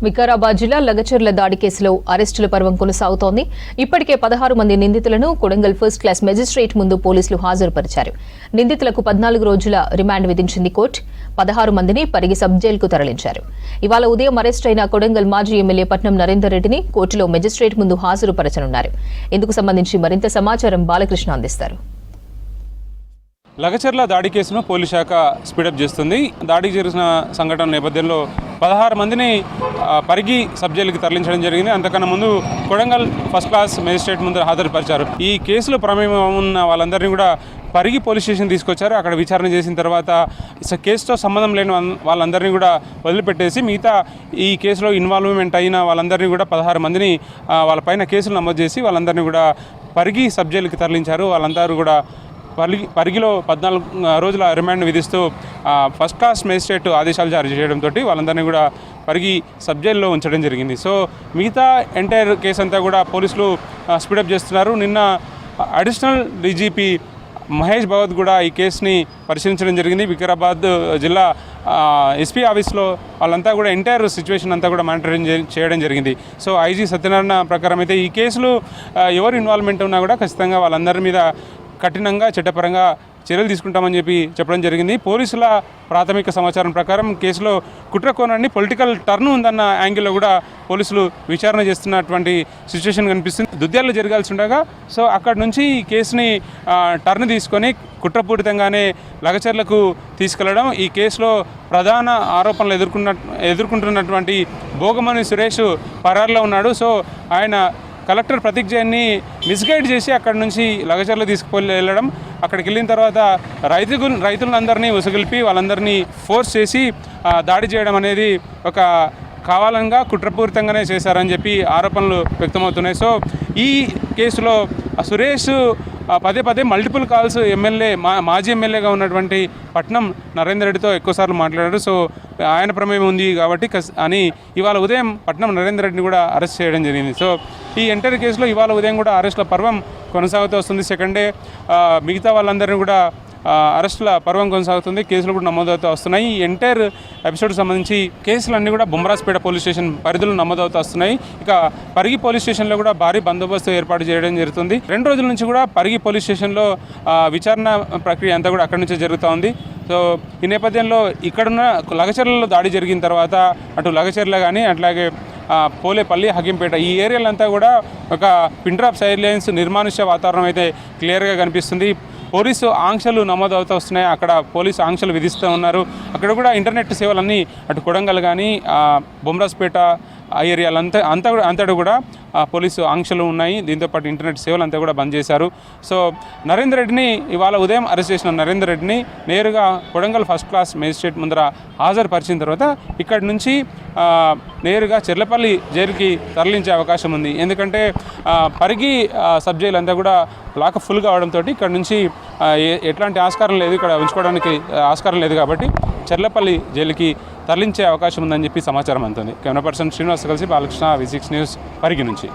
వికారాబాద్ జిల్లా లగచర్ల దాడి కేసులో అరెస్టుల పర్వం కొనసాగుతోంది. ఇప్పటికే 16 మంది నిందితులను కొడంగల్ ఫస్ట్ క్లాస్ మెజిస్ట్రేట్ ముందు పోలీసులు హాజరుపరిచారు. నిందితులకు 14 రోజుల రిమాండ్ విధించింది కోర్టు. 16 మందిని పరిగి సబ్ జైలుకు తరలించారు. ఇవాళ ఉదయం అరెస్ట్ అయిన కొడంగల్ మాజీ ఎమ్మెల్యే పట్నం నరేందర్ రెడ్డిని కోర్టులో మెజిస్ట్రేట్ ముందు హాజరుపరచనున్నారు. ఇందుకు సంబంధించి మరింత సమాచారం బాలకృష్ణ అందిస్తారు. లగచర్ల దాడి కేసును పోలీస్ శాఖ స్పీడప్ చేస్తుంది. దాడి జరిగిన సంఘటన నేపథ్యంలో 16 మందిని పరిగి సబ్ జైలుకి తరలించడం జరిగింది. అంతకన్నా ముందు కొడంగల్ ఫస్ట్ క్లాస్ మెజిస్ట్రేట్ ముందు హాజరుపరిచారు. ఈ కేసులో ప్రమేయం ఉన్న వాళ్ళందరినీ కూడా పరిగి పోలీస్ స్టేషన్ తీసుకొచ్చారు. అక్కడ విచారణ చేసిన తర్వాత కేసుతో సంబంధం లేని వాళ్ళందరినీ కూడా వదిలిపెట్టేసి మిగతా ఈ కేసులో ఇన్వాల్వ్మెంట్ అయిన వాళ్ళందరినీ కూడా 16 మందిని వాళ్ళపైన కేసులు నమోదు చేసి వాళ్ళందరినీ కూడా పరిగి సబ్ జైలుకి తరలించారు. వాళ్ళందరూ కూడా పరిగిలో 14 రోజుల రిమాండ్ విధిస్తూ ఫస్ట్ క్లాస్ మేజిస్ట్రేట్ ఆదేశాలు జారీ చేయడంతో వాళ్ళందరినీ కూడా పరిగి సబ్ జైల్లో ఉంచడం జరిగింది. సో మిగతా ఎంటైర్ కేసు అంతా కూడా పోలీసులు స్పీడప్ చేస్తున్నారు. నిన్న అడిషనల్ డీజీపీ మహేష్ భగవత్ కూడా ఈ కేసుని పరిశీలించడం జరిగింది. వికారాబాద్ జిల్లా ఎస్పీ ఆఫీస్లో వాళ్ళంతా కూడా ఎంటైర్ సిచ్యువేషన్ అంతా కూడా మానిటరింగ్ చేయడం జరిగింది. సో ఐజీ సత్యనారాయణ ప్రకారం అయితే ఈ కేసులు ఎవరు ఇన్వాల్వ్మెంట్ ఉన్నా కూడా ఖచ్చితంగా వాళ్ళందరి మీద కఠినంగా చట్టపరంగా చర్యలు తీసుకుంటామని చెప్పడం జరిగింది. పోలీసుల ప్రాథమిక సమాచారం ప్రకారం కేసులో కుట్ర కోణాన్ని పొలిటికల్ టర్న్ ఉందన్న యాంగిల్లో కూడా పోలీసులు విచారణ చేస్తున్నటువంటి సిచ్యువేషన్ కనిపిస్తుంది. దుద్యాల్లో జరగాల్సి ఉండగా సో అక్కడ నుంచి ఈ కేసుని టర్న్ తీసుకొని కుట్రపూరితంగానే లగచర్లకు తీసుకెళ్లడం. ఈ కేసులో ప్రధాన ఆరోపణలు ఎదుర్కొంటున్నటువంటి భోగమని సురేష్ పరారులో ఉన్నాడు. సో ఆయన కలెక్టర్ ప్రతీక్ జైన్ని మిస్గైడ్ చేసి అక్కడి నుంచి లగచర్లు వెళ్ళడం, అక్కడికి వెళ్ళిన తర్వాత రైతులందరినీ ఉసగొల్పి వాళ్ళందరినీ ఫోర్స్ చేసి దాడి చేయడం అనేది ఒక కావాలంగా కుట్రపూరితంగానే చేశారని చెప్పి ఆరోపణలు వ్యక్తమవుతున్నాయి. సో ఈ కేసులో సురేష్ పదే మల్టిపుల్ కాల్స్ మాజీ ఎమ్మెల్యేగా ఉన్నటువంటి పట్నం నరేందర్ రెడ్డితో ఎక్కువసార్లు మాట్లాడారు. సో ఆయన ప్రమేయం ఉంది కాబట్టి అని ఇవాళ ఉదయం పట్నం నరేందర్ రెడ్డిని కూడా అరెస్ట్ చేయడం జరిగింది. సో ఈ ఎంటైర్ కేసులో ఇవాళ ఉదయం కూడా అరెస్టుల పర్వం కొనసాగుతూ వస్తుంది. సెకండ్ డే మిగతా వాళ్ళందరినీ కూడా అరెస్టుల పర్వం కొనసాగుతుంది. కేసులు కూడా నమోదవుతూ వస్తున్నాయి. ఈ ఎంటైర్ ఎపిసోడ్కి సంబంధించి కేసులన్నీ కూడా బొమ్మరాజ్పేట పోలీస్ స్టేషన్ పరిధిలో నమోదవుతూ వస్తున్నాయి. ఇక పరిగి పోలీస్ స్టేషన్లో కూడా భారీ బందోబస్తు ఏర్పాటు చేయడం జరుగుతుంది. 2 రోజుల నుంచి కూడా పరిగి పోలీస్ స్టేషన్లో విచారణ ప్రక్రియ అంతా కూడా అక్కడి నుంచే జరుగుతూ ఉంది. సో ఈ నేపథ్యంలో ఇక్కడున్న లగచర్లలో దాడి జరిగిన తర్వాత అటు లగచర్ల కానీ అట్లాగే పోలేపల్లి హకీంపేట ఈ ఏరియాలంతా కూడా ఒక పిన్ డ్రాప్ సైలెన్స్ నిర్మానుష్య వాతావరణం అయితే క్లియర్గా కనిపిస్తుంది. పోలీసు ఆంక్షలు నమోదవుతూ వస్తున్నాయి. అక్కడ పోలీసు ఆంక్షలు విధిస్తూ ఉన్నారు. అక్కడ కూడా ఇంటర్నెట్ సేవలన్నీ అటు కొడంగల్ కానీ బొమ్మరాజ్పేట ఆ ఏరియాలంతా కూడా పోలీసు ఆంక్షలు ఉన్నాయి. దీంతోపాటు ఇంటర్నెట్ సేవలు అంతా కూడా బంద్ చేశారు. సో నరేందర్ రెడ్డిని ఇవాళ ఉదయం అరెస్ట్ చేసిన నరేందర్ రెడ్డిని నేరుగా కొడంగల్ ఫస్ట్ క్లాస్ మేజిస్ట్రేట్ ముందర హాజరుపరిచిన తర్వాత ఇక్కడి నుంచి నేరుగా చెర్లపల్లి జైలుకి తరలించే అవకాశం ఉంది. ఎందుకంటే పరిగి సబ్ జైలు అంతా కూడా లాక్ ఫుల్ కావడంతో ఇక్కడ నుంచి ఎట్లాంటి ఆస్కారం లేదు, ఇక్కడ ఉంచుకోవడానికి ఆస్కారం లేదు కాబట్టి చెర్లపల్లి జైలుకి తరలించే అవకాశం ఉందని చెప్పి సమాచారం అందుతుంది. కెమెరా పర్సన్ శ్రీనివాస్ కలిసి బాలకృష్ణ, V6 న్యూస్ పరిగి నుంచి.